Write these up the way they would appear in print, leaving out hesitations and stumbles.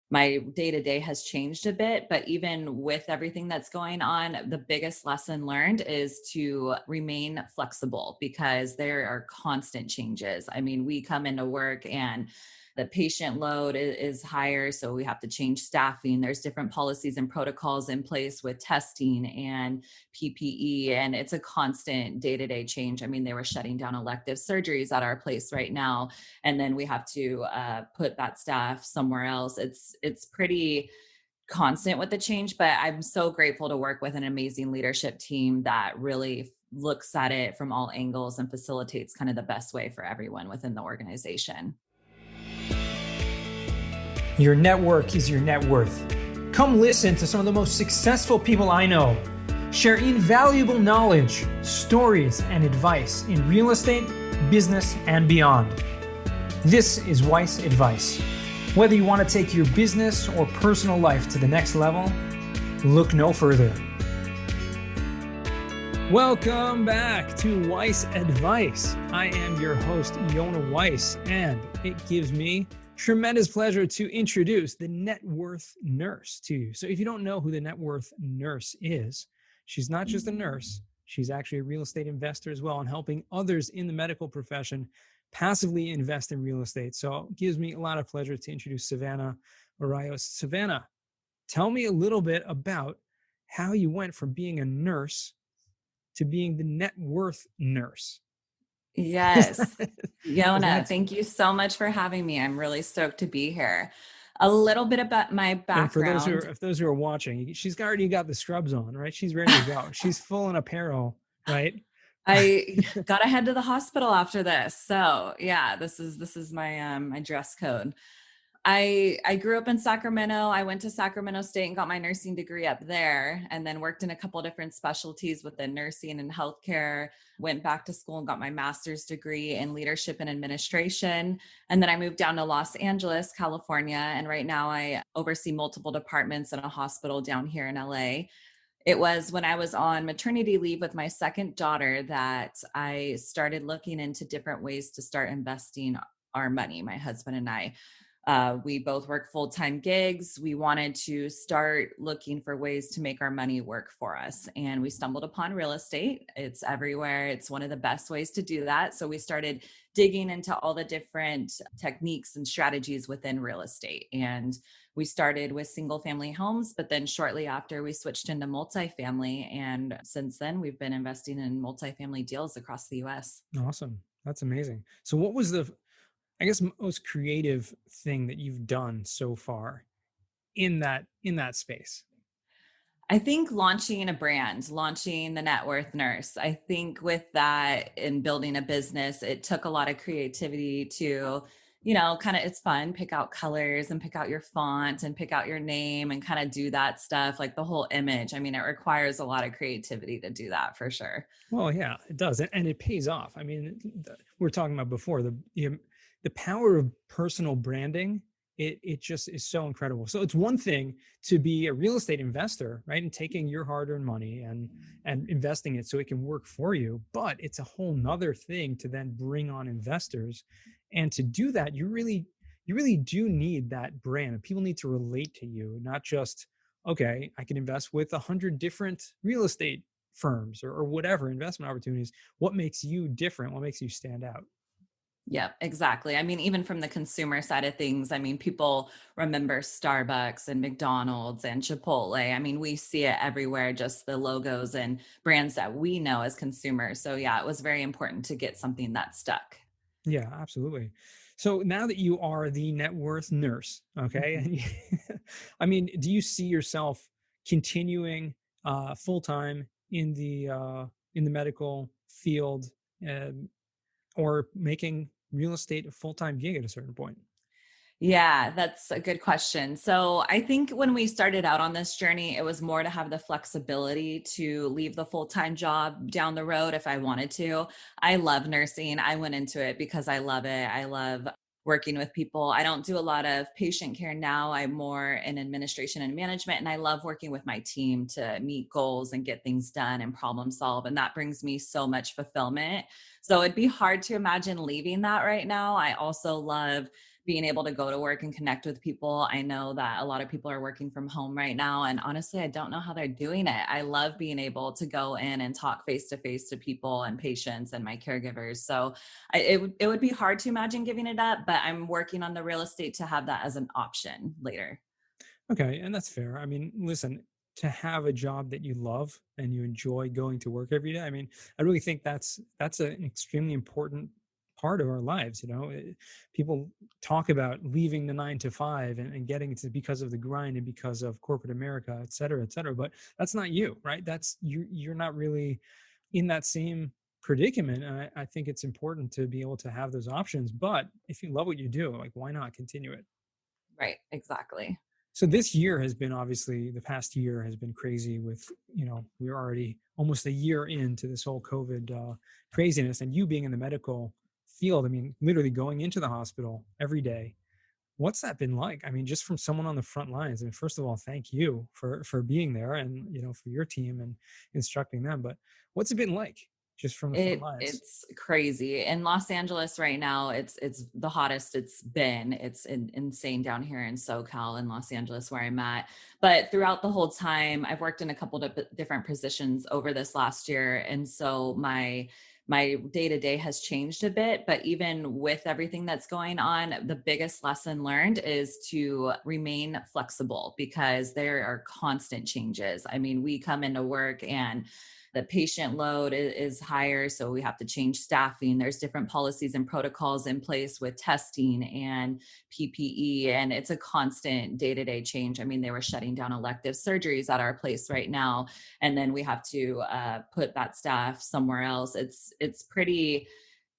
my day-to-day has changed a bit, but even with everything that's going on, the biggest lesson learned is to remain flexible because there are constant changes. I mean, we come into work and the patient load is higher, so we have to change staffing. There's different policies and protocols in place with testing and PPE, and it's a constant day-to-day change. I mean, they were shutting down elective surgeries at our place right now, and then we have to put that staff somewhere else. It's pretty constant with the change, but I'm so grateful to work with an amazing leadership team that really looks at it from all angles and facilitates kind of the best way for everyone within the organization. Your network is your net worth. Come listen to some of the most successful people I know share invaluable knowledge, stories, and advice in real estate, business, and beyond. This is Weiss Advice. Whether you want to take your business or personal life to the next level, look no further. Welcome back to Weiss Advice. I am your host, Yona Weiss, and it gives me tremendous pleasure to introduce the Networth Nurse to you. So if you don't know who the Networth Nurse is, she's not just a nurse, she's actually a real estate investor as well and helping others in the medical profession passively invest in real estate. So it gives me a lot of pleasure to introduce Savannah Arroyo. Savannah, tell me a little bit about how you went from being a nurse to being the net worth nurse. Yes. Yona, thank you so much for having me. I'm really stoked to be here. A little bit about my background. And for those who are watching, she's already got the scrubs on, right? She's ready to go. She's full in apparel, right? I got to head to the hospital after this. So yeah, this is my my dress code. I grew up in Sacramento. I went to Sacramento State and got my nursing degree up there, and then worked in a couple different specialties within nursing and healthcare. Went back to school and got my master's degree in leadership and administration. And then I moved down to Los Angeles, California. And right now I oversee multiple departments in a hospital down here in LA. It was when I was on maternity leave with my second daughter that I started looking into different ways to start investing our money, my husband and I. We both work full-time gigs. We wanted to start looking for ways to make our money work for us. And we stumbled upon real estate. It's everywhere. It's one of the best ways to do that. So we started digging into all the different techniques and strategies within real estate. And we started with single family homes, but then shortly after we switched into multifamily. And since then we've been investing in multifamily deals across the US. Awesome. That's amazing. So what was the most creative thing that you've done so far in that space? I think launching a brand, launching the Networth Nurse. I think with that and building a business, it took a lot of creativity to, it's fun, pick out colors and pick out your font and pick out your name and kind of do that stuff, like the whole image. I mean, it requires a lot of creativity to do that for sure. Well, yeah, it does. And it pays off. I mean, we're talking about before the power of personal branding, it just is so incredible. So it's one thing to be a real estate investor, right? And taking your hard-earned money and investing it so it can work for you. But it's a whole nother thing to then bring on investors. And to do that, you really do need that brand. People need to relate to you, not just, okay, I can invest with 100 different real estate firms or whatever investment opportunities. What makes you different? What makes you stand out? Yeah, exactly. I mean, even from the consumer side of things, I mean, people remember Starbucks and McDonald's and Chipotle. I mean, we see it everywhere, just the logos and brands that we know as consumers. So yeah, it was very important to get something that stuck. Yeah, absolutely. So now that you are the net worth nurse, okay, Mm-hmm. and I mean, do you see yourself continuing full-time in the medical field or making real estate a full-time gig at a certain point? Yeah, that's a good question. So I think when we started out on this journey, it was more to have the flexibility to leave the full-time job down the road if I wanted to. I love nursing. I went into it because I love it. I love working with people. I don't do a lot of patient care now. I'm more in administration and management, and I love working with my team to meet goals and get things done and problem solve. And that brings me so much fulfillment. So it'd be hard to imagine leaving that right now. I also love being able to go to work and connect with people. I know that a lot of people are working from home right now. And honestly, I don't know how they're doing it. I love being able to go in and talk face to people and patients and my caregivers. So it would be hard to imagine giving it up, but I'm working on the real estate to have that as an option later. Okay, and that's fair. I mean, listen, to have a job that you love and you enjoy going to work every day, I mean, I really think that's an extremely important part of our lives. People talk about leaving the 9 to 5 and getting to because of the grind and because of corporate America, et cetera. But that's not you, right? That's you're not really in that same predicament. And I think it's important to be able to have those options. But if you love what you do, like, why not continue it? Right. Exactly. So this year has been, obviously, the past year has been crazy with, we're already almost a year into this whole COVID craziness, and you being in the medical field, I mean, literally going into the hospital every day. What's that been like? I mean, just from someone on the front lines. And first of all, thank you for being there and, for your team and instructing them. But what's it been like just from the front lines? It's crazy. In Los Angeles right now, it's the hottest it's been. It's insane down here in SoCal in Los Angeles where I'm at. But throughout the whole time, I've worked in a couple of different positions over this last year, and so my day-to-day has changed a bit. But even with everything that's going on, the biggest lesson learned is to remain flexible because there are constant changes. I mean, we come into work and the patient load is higher, so we have to change staffing. There's different policies and protocols in place with testing and PPE, and it's a constant day-to-day change. I mean, they were shutting down elective surgeries at our place right now, and then we have to put that staff somewhere else. It's pretty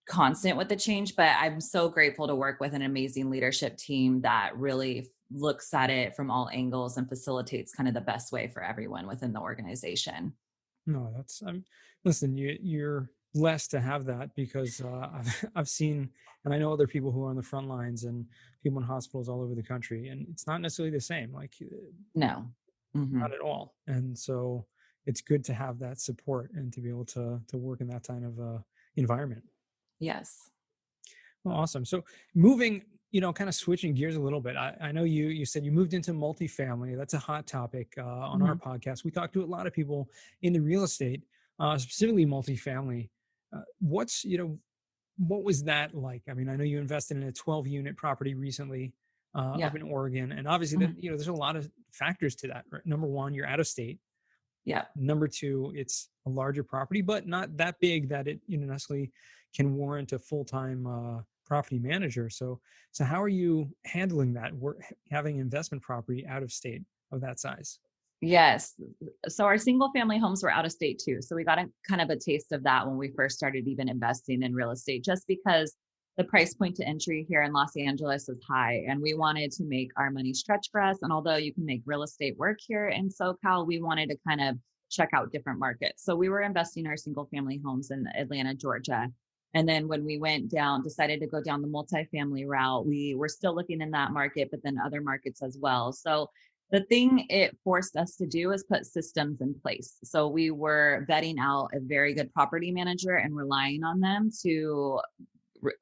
constant with the change, but I'm so grateful to work with an amazing leadership team that really looks at it from all angles and facilitates kind of the best way for everyone within the organization. No, listen, you're blessed to have that because I've seen, and I know other people who are on the front lines and people in hospitals all over the country, and it's not necessarily the same, like, No. not Mhm. at all. And so it's good to have that support and to be able to work in that kind of environment. Yes. Well, awesome. So moving, kind of switching gears a little bit. I know you said you moved into multifamily. That's a hot topic on our Mhm. podcast. We talk to a lot of people in the real estate, specifically multifamily. What was that like? I mean, I know you invested in a 12-unit property recently up Yep. in Oregon, and obviously that Mhm. there's a lot of factors to that. Right? Number one, you're out of state. Yep. Number two, it's a larger property, but not that big that it necessarily can warrant a full-time property manager. So how are you handling that? Having investment property out of state of that size. Yes. So our single family homes were out of state too. So we got a kind of a taste of that when we first started even investing in real estate, just because the price point to entry here in Los Angeles is high and we wanted to make our money stretch for us. And although you can make real estate work here in SoCal, we wanted to kind of check out different markets. So we were investing our single family homes in Atlanta, Georgia. And then when we decided to go down the multifamily route, we were still looking in that market, but then other markets as well. So the thing it forced us to do is put systems in place. So we were vetting out a very good property manager and relying on them to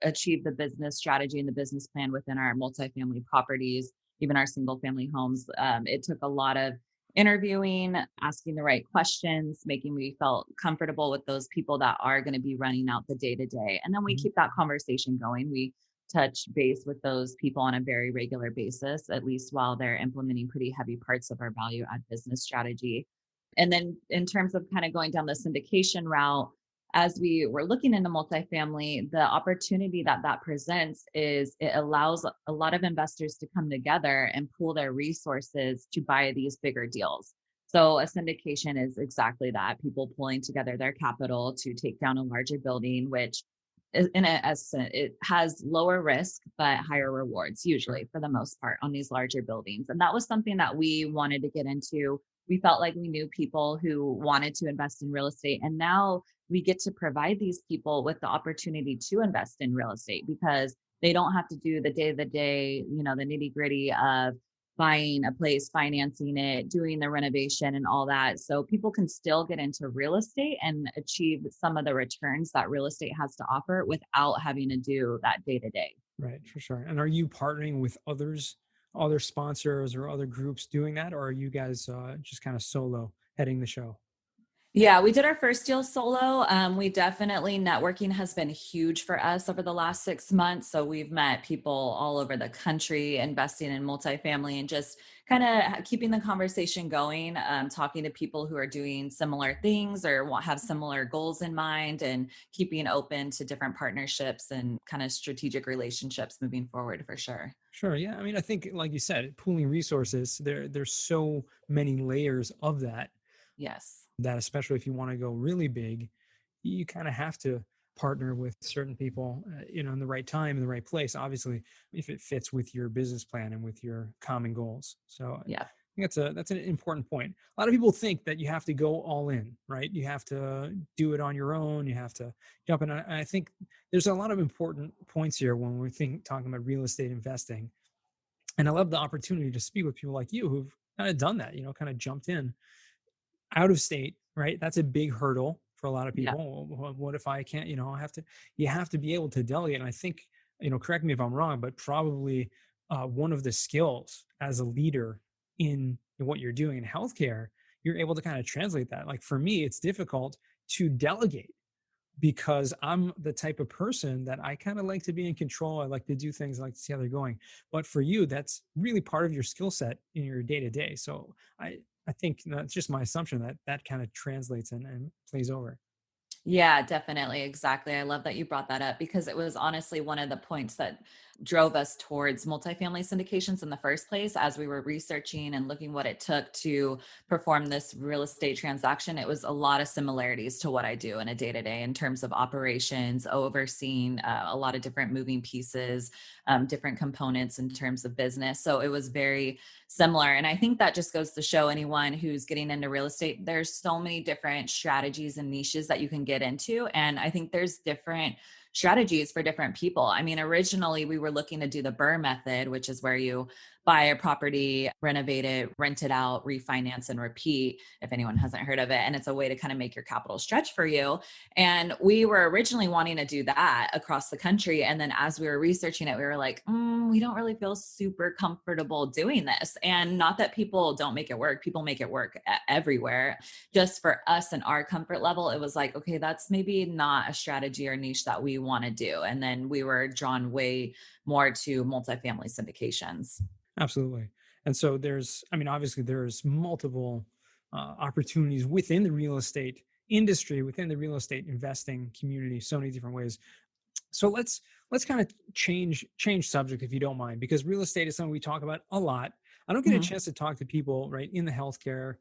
achieve the business strategy and the business plan within our multifamily properties, even our single family homes. It took a lot of interviewing, asking the right questions, making we felt comfortable with those people that are going to be running out the day to day. And then we Mhm. keep that conversation going. We touch base with those people on a very regular basis, at least while they're implementing pretty heavy parts of our value add business strategy. And then in terms of kind of going down the syndication route, as we were looking into multifamily, the opportunity that presents is it allows a lot of investors to come together and pool their resources to buy these bigger deals. So a syndication is exactly that, people pulling together their capital to take down a larger building, which in essence, it has lower risk, but higher rewards, Sure. usually for the most part on these larger buildings. And that was something that we wanted to get into. We felt like we knew people who wanted to invest in real estate. And now we get to provide these people with the opportunity to invest in real estate because they don't have to do the day to day, the nitty gritty of buying a place, financing it, doing the renovation and all that. So people can still get into real estate and achieve some of the returns that real estate has to offer without having to do that day to day. Right, for sure. And are you partnering with other sponsors or other groups doing that, or are you guys just kind of solo heading the show? Yeah, we did our first deal solo. We definitely, networking has been huge for us over the last 6 months. So we've met people all over the country investing in multifamily and just kind of keeping the conversation going, talking to people who are doing similar things or have similar goals in mind, and keeping open to different partnerships and kind of strategic relationships moving forward for sure. Sure. Yeah. I mean, I think, like you said, pooling resources. There's so many layers of that. Yes. That especially if you want to go really big, you kind of have to partner with certain people, in the right time, in the right place. Obviously, if it fits with your business plan and with your common goals. So I Yeah. think that's an important point. A lot of people think that you have to go all in, right? You have to do it on your own. You have to jump in. I think there's a lot of important points here when we're talking about real estate investing. And I love the opportunity to speak with people like you who've kind of done that, kind of jumped in out of state, right? That's a big hurdle for a lot of Yeah. people. What if I can't, you have to be able to delegate. And I think, correct me if I'm wrong, but probably one of the skills as a leader in what you're doing in healthcare, you're able to kind of translate that. Like for me, it's difficult to delegate because I'm the type of person that I kind of like to be in control. I like to do things, I like to see how they're going. But for you, that's really part of your skill set in your day to day. So I think that's just my assumption that that kind of translates and plays over. Yeah, definitely. Exactly. I love that you brought that up because it was honestly one of the points that drove us towards multifamily syndications in the first place. As we were researching and looking what it took to perform this real estate transaction, it was a lot of similarities to what I do in a day to day in terms of operations, overseeing a lot of different moving pieces, different components in terms of business. So it was very similar. And I think that just goes to show anyone who's getting into real estate, there's so many different strategies and niches that you can get into. And I think there's different strategies for different people. I mean, originally we were looking to do the BRRRR method, which is where you buy a property, renovate it, rent it out, refinance and repeat, if anyone hasn't heard of it. And it's a way to kind of make your capital stretch for you. And we were originally wanting to do that across the country. And then as we were researching it, we were like, we don't really feel super comfortable doing this. And not that people don't make it work, people make it work everywhere. Just for us and our comfort level, it was like, okay, that's maybe not a strategy or niche that we want to do. And then we were drawn way more to multifamily syndications. Absolutely. And so I mean, obviously there's multiple opportunities within the real estate industry, within the real estate investing community, so many different ways. So let's kind of change subject if you don't mind, because real estate is something we talk about a lot. I don't get a Mhm. chance to talk to people right in the healthcare,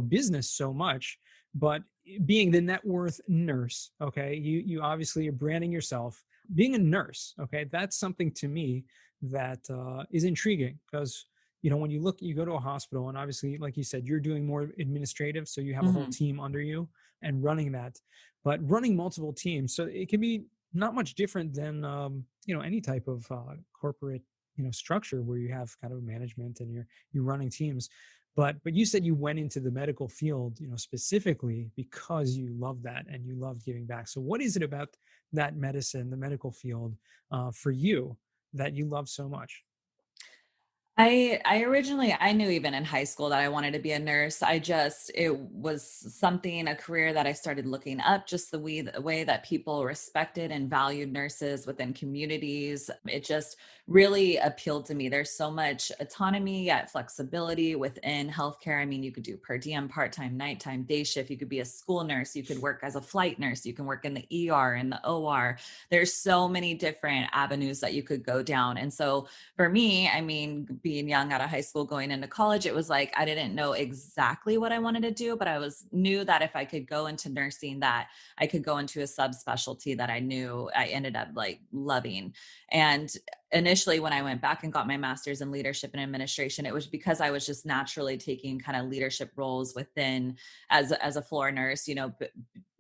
business so much, but being the net worth nurse, okay, you obviously are branding yourself. Being a nurse, okay, that's something to me that is intriguing because when you go to a hospital, and obviously, like you said, you're doing more administrative, so you have a whole Mhm. team under you and running that, but running multiple teams, so it can be not much different than any type of corporate structure where you have kind of management and you're running teams. But you said you went into the medical field specifically because you love that and you love giving back. So what is it about that medicine, the medical field, for you that you love so much? I originally, I knew even in high school that I wanted to be a nurse. It was something, a career that I started looking up, just the way that people respected and valued nurses within communities. It just really appealed to me. There's so much autonomy yet flexibility within healthcare. I mean, you could do per diem, part-time, nighttime, day shift. You could be a school nurse. You could work as a flight nurse. You can work in the ER and the OR. There's so many different avenues that you could go down. And so for me, I mean, being young out of high school, going into college, it was like I didn't know exactly what I wanted to do, but I knew that if I could go into nursing, that I could go into a subspecialty that I knew I ended up like loving. And initially, when I went back and got my master's in leadership and administration, it was because I was just naturally taking kind of leadership roles within as a floor nurse,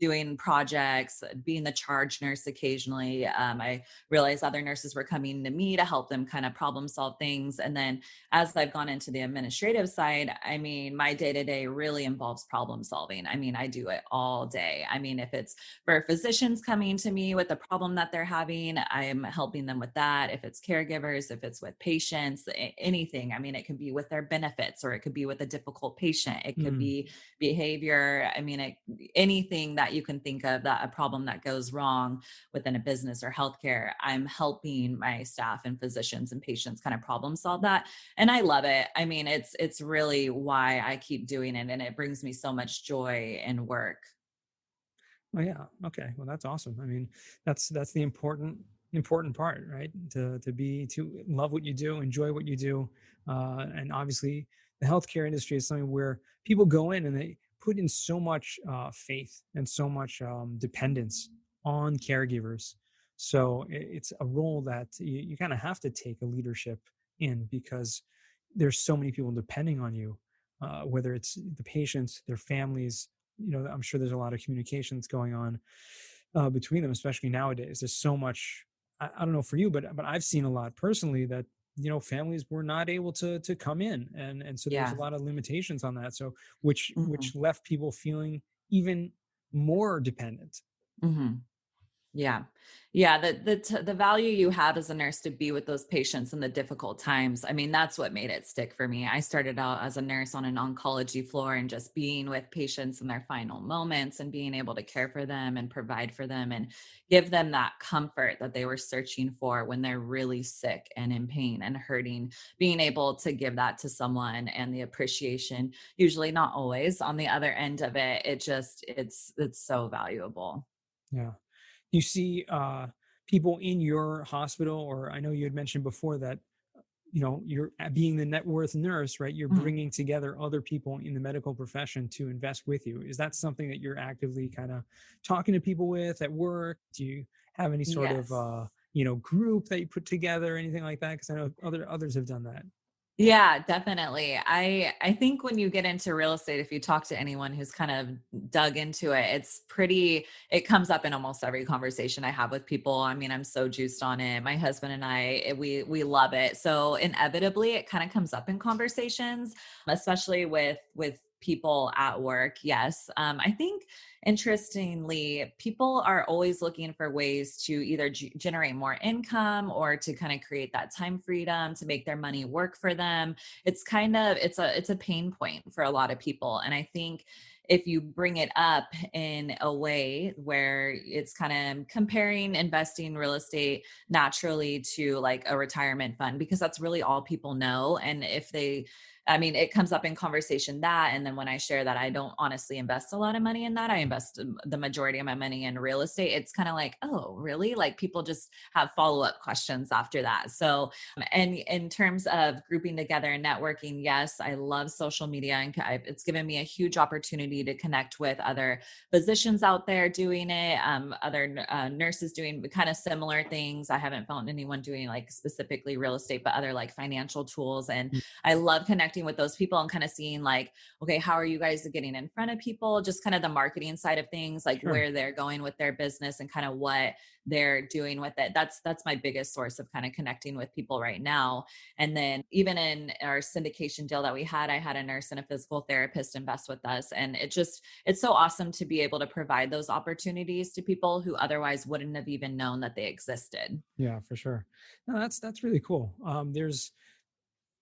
doing projects, being the charge nurse occasionally. I realized other nurses were coming to me to help them kind of problem solve things. And then as I've gone into the administrative side, I mean, my day to day really involves problem solving. I mean, I do it all day. I mean, if it's for physicians coming to me with a problem that they're having, I'm helping them with that. If it's caregivers, if it's with patients, anything. I mean, it could be with their benefits, or it could be with a difficult patient. It could Mm. be behavior. I mean, anything that you can think of, that a problem that goes wrong within a business or healthcare, I'm helping my staff and physicians and patients kind of problem solve that. And I love it. I mean, it's really why I keep doing it, and it brings me so much joy in work. Oh yeah. Okay. Well, that's awesome. I mean, that's the important part, right? To love what you do, enjoy what you do, and obviously, the healthcare industry is something where people go in and they put in so much faith and so much dependence on caregivers. So it's a role that you kind of have to take a leadership in, because there's so many people depending on you, whether it's the patients, their families. I'm sure there's a lot of communications going on between them, especially nowadays. There's so much. I don't know for you, but I've seen a lot personally that families were not able to come in, and so there was Yeah. a lot of limitations on that. So which Hmm. left people feeling even more dependent. Hmm. Yeah. Yeah. The value you have as a nurse to be with those patients in the difficult times. I mean, that's what made it stick for me. I started out as a nurse on an oncology floor, and just being with patients in their final moments and being able to care for them and provide for them and give them that comfort that they were searching for when they're really sick and in pain and hurting. Being able to give that to someone, and the appreciation, usually not always on the other end of it, it's so valuable. Yeah. You see people in your hospital, or I know you had mentioned before that you're being the net worth nurse, right? You're Mhm. bringing together other people in the medical profession to invest with you. Is that something that you're actively kind of talking to people with at work? Do you have any sort of Yes. group that you put together, anything like that? Because I know others have done that. Yeah, definitely. I think when you get into real estate, if you talk to anyone who's kind of dug into it, it comes up in almost every conversation I have with people. I mean, I'm so juiced on it. My husband and we love it. So inevitably it kind of comes up in conversations, especially with people at work. Yes. I think interestingly, people are always looking for ways to either generate more income, or to kind of create that time freedom to make their money work for them. It's a pain point for a lot of people. And I think if you bring it up in a way where it's kind of comparing investing real estate naturally to like a retirement fund, because that's really all people know. And if they I mean, it comes up in conversation that, and then when I share that I don't honestly invest a lot of money in that, I invest the majority of my money in real estate. It's kind of like, oh, really? Like people just have follow up questions after that. So, and in terms of grouping together and networking, yes, I love social media, and it's given me a huge opportunity to connect with other physicians out there doing it, other nurses doing kind of similar things. I haven't found anyone doing like specifically real estate, but other like financial tools. And Mm. I love connecting with those people and kind of seeing like, okay, how are you guys getting in front of people? Just kind of the marketing side of things, like Sure. where they're going with their business and kind of what they're doing with it. That's my biggest source of kind of connecting with people right now. And then even in our syndication deal that we had, I had a nurse and a physical therapist invest with us. And it's so awesome to be able to provide those opportunities to people who otherwise wouldn't have even known that they existed. Yeah, for sure. No, that's really cool. There's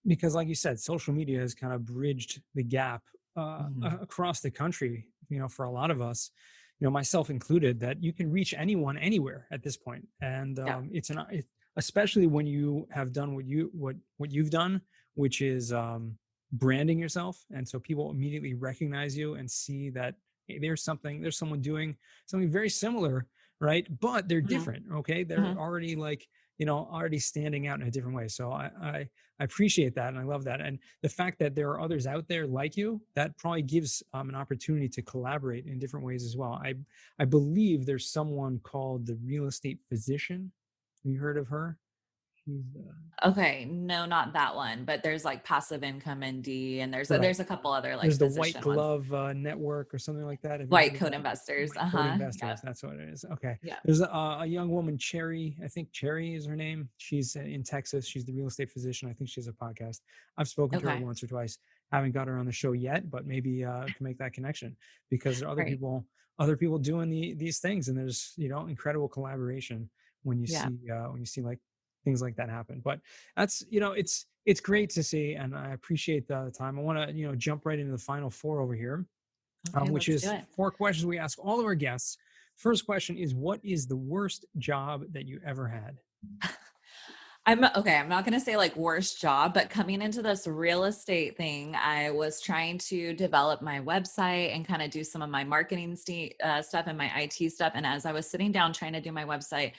Because like you said, social media has kind of bridged the gap Mhm. across the country, for a lot of us, myself included, that you can reach anyone anywhere at this point. And Yeah. especially when you have done what you've done, which is branding yourself. And so people immediately recognize you and see that, hey, there's someone doing something very similar, right? But they're Mhm. different. Okay. They're Mhm. already like, already standing out in a different way. So I appreciate that, and I love that. And the fact that there are others out there like you, that probably gives an opportunity to collaborate in different ways as well. I believe there's someone called the real estate physician. Have you heard of her? She's Okay, no, not that one, but there's like passive income ND, and right. there's a couple other like There's the White physician ones. Glove Network or something like that. Have you heard White of coat that? investors. White Coat Yep. Investors. That's what it is. Okay. Yeah. There's a young woman, Cherry. I think Cherry is her name. She's in Texas. She's the real estate physician. I think she has a podcast. I've spoken to her Okay. once or twice. Haven't got her on the show yet, but maybe can make that connection because there are Right. other people doing these things, and there's incredible collaboration Yeah. when you see like things like that happen. But that's it's great to see, and I appreciate the time. I want to jump right into the final four over here, Okay, which let's do is it. four questions we ask all of our guests. First question is, what is the worst job that you ever had? I'm okay. I'm not going to say like worst job, but coming into this real estate thing, I was trying to develop my website and kind of do some of my marketing stuff and my IT stuff. And as I was sitting down trying to do my website,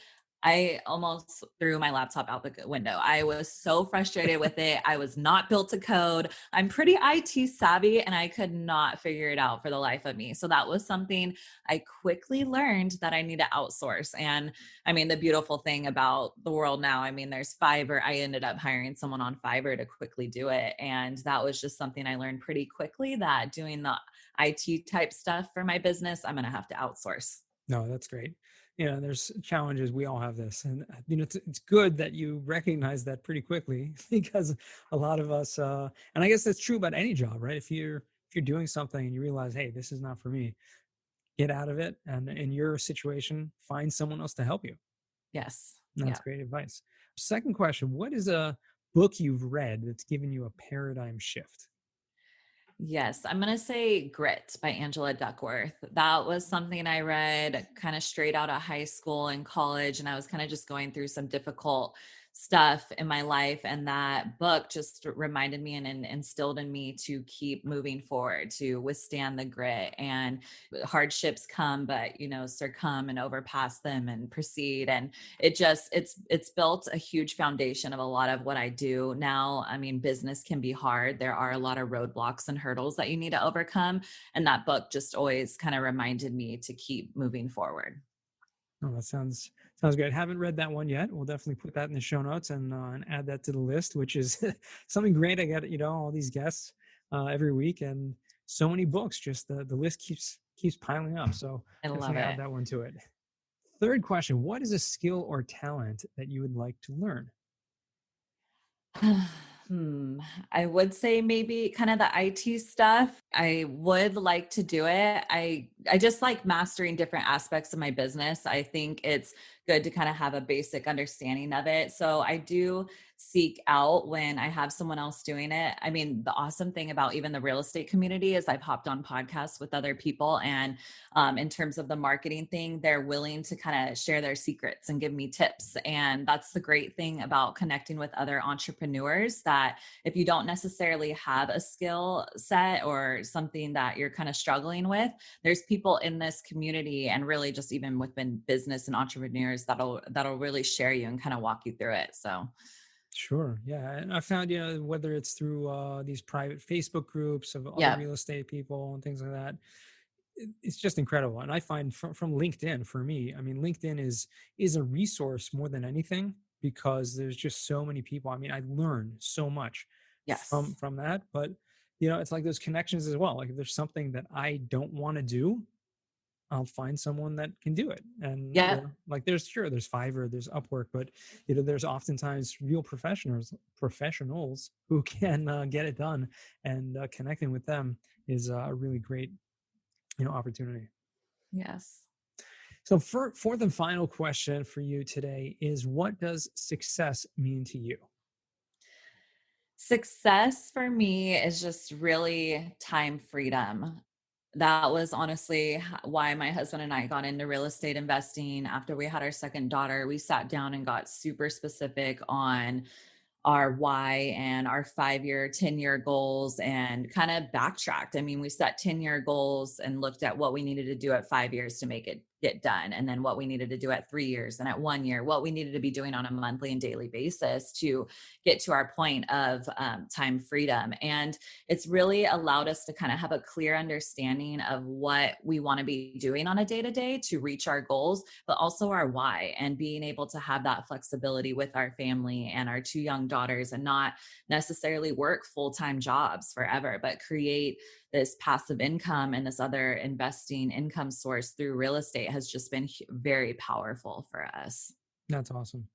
I almost threw my laptop out the window. I was so frustrated with it. I was not built to code. I'm pretty IT savvy and I could not figure it out for the life of me. So that was something I quickly learned that I need to outsource. And I mean, the beautiful thing about the world now, I mean, there's Fiverr. I ended up hiring someone on Fiverr to quickly do it. And that was just something I learned pretty quickly, that doing the IT type stuff for my business, I'm going to have to outsource. No, that's great. There's challenges. We all have this, and it's good that you recognize that pretty quickly because a lot of us, and I guess that's true about any job, right? If you're doing something and you realize, hey, this is not for me, get out of it, and in your situation, find someone else to help you. Yes. That's Yeah. great advice. Second question: what is a book you've read that's given you a paradigm shift? Yes, I'm going to say Grit by Angela Duckworth. That was something I read kind of straight out of high school and college. And I was kind of just going through some difficult stuff in my life. And that book just reminded me and instilled in me to keep moving forward, to withstand the grit. And hardships come, but, succumb and overpass them and proceed. And it's built a huge foundation of a lot of what I do now. I mean, business can be hard. There are a lot of roadblocks and hurdles that you need to overcome, and that book just always kind of reminded me to keep moving forward. Oh, that sounds good. Haven't read that one yet. We'll definitely put that in the show notes and add that to the list, which is something great. I got all these guests every week, and so many books. Just the list keeps piling up. So I love definitely add it. that one to it. Third question: what is a skill or talent that you would like to learn? Hmm. I would say maybe kind of the IT stuff. I would like to do it. I just like mastering different aspects of my business. I think it's good to kind of have a basic understanding of it. So I do seek out when I have someone else doing it. I mean, the awesome thing about even the real estate community is I've hopped on podcasts with other people, and in terms of the marketing thing, they're willing to kind of share their secrets and give me tips. And that's the great thing about connecting with other entrepreneurs, that if you don't necessarily have a skill set or something that you're kind of struggling with, there's people in this community, and really just even within business and entrepreneurs, that'll really share you and kind of walk you through it. So Sure. Yeah. And I found, whether it's through these private Facebook groups of other yeah. real estate people and things like that, it's just incredible. And I find from LinkedIn, for me, I mean, LinkedIn is a resource more than anything because there's just so many people. I mean, I learn so much Yes. from that, but it's like those connections as well. Like if there's something that I don't want to do, I'll find someone that can do it. And Yeah. like there's Fiverr, there's Upwork, but there's oftentimes real professionals who can get it done, and connecting with them is a really great opportunity. Yes. So fourth and final question for you today is, what does success mean to you? Success for me is just really time freedom. That was honestly why my husband and I got into real estate investing after we had our second daughter. We sat down and got super specific on our why and our 5-year, 10-year goals, and kind of backtracked. I mean, we set 10-year goals and looked at what we needed to do at 5 years to make it get done, and then what we needed to do at 3 years and at 1 year, what we needed to be doing on a monthly and daily basis to get to our point of time freedom. And it's really allowed us to kind of have a clear understanding of what we want to be doing on a day-to-day to reach our goals, but also our why, and being able to have that flexibility with our family and our 2 young daughters, and not necessarily work full-time jobs forever, but create this passive income and this other investing income source through real estate has just been very powerful for us. That's awesome.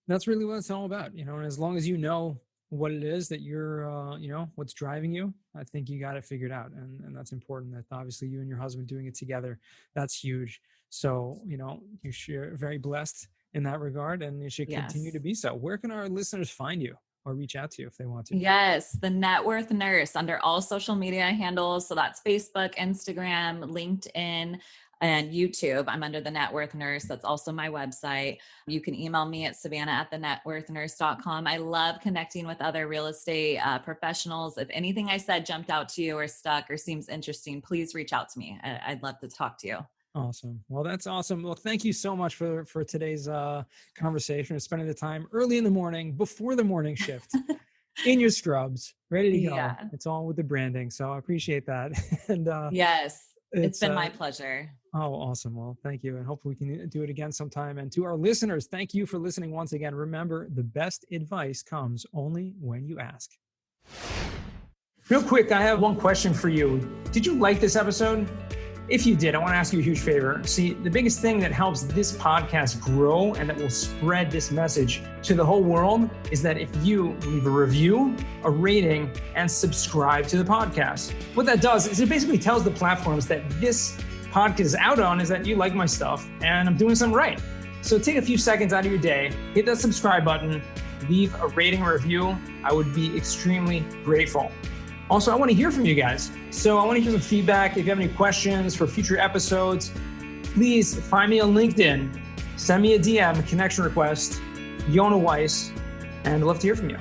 That's really what it's all about, you know, and as long as you know what it is that you're, you know, what's driving you, I think you got it figured out. And that's important, that obviously you and your husband doing it together, that's huge. So, you know, you're very blessed in that regard, and you should continue to be so. Where can our listeners find you or reach out to you if they want to? Yes, the Networth Nurse under all social media handles. So that's Facebook, Instagram, LinkedIn, and YouTube. I'm under the Networth Nurse. That's also my website. You can email me at savannah@thenetworthnurse.com. I love connecting with other real estate professionals. If anything I said jumped out to you or stuck or seems interesting, please reach out to me. I'd love to talk to you. Awesome. Well, that's awesome. Well, thank you so much for today's conversation, and spending the time early in the morning before the morning shift in your scrubs, ready to go. Yeah. It's all with the branding. So I appreciate that. And yes, it's been my pleasure. Oh, awesome. Well, thank you. And hopefully we can do it again sometime. And to our listeners, thank you for listening once again. Remember, the best advice comes only when you ask. Real quick, I have one question for you. Did you like this episode? If you did, I want to ask you a huge favor. See, the biggest thing that helps this podcast grow and that will spread this message to the whole world is that if you leave a review, a rating, and subscribe to the podcast. What that does is it basically tells the platforms that this podcast is out on is that you like my stuff and I'm doing something right. So take a few seconds out of your day, hit that subscribe button, leave a rating or review. I would be extremely grateful. Also, I want to hear from you guys. So I want to hear some feedback. If you have any questions for future episodes, please find me on LinkedIn. Send me a DM, a connection request, Yona Weiss, and I'd love to hear from you.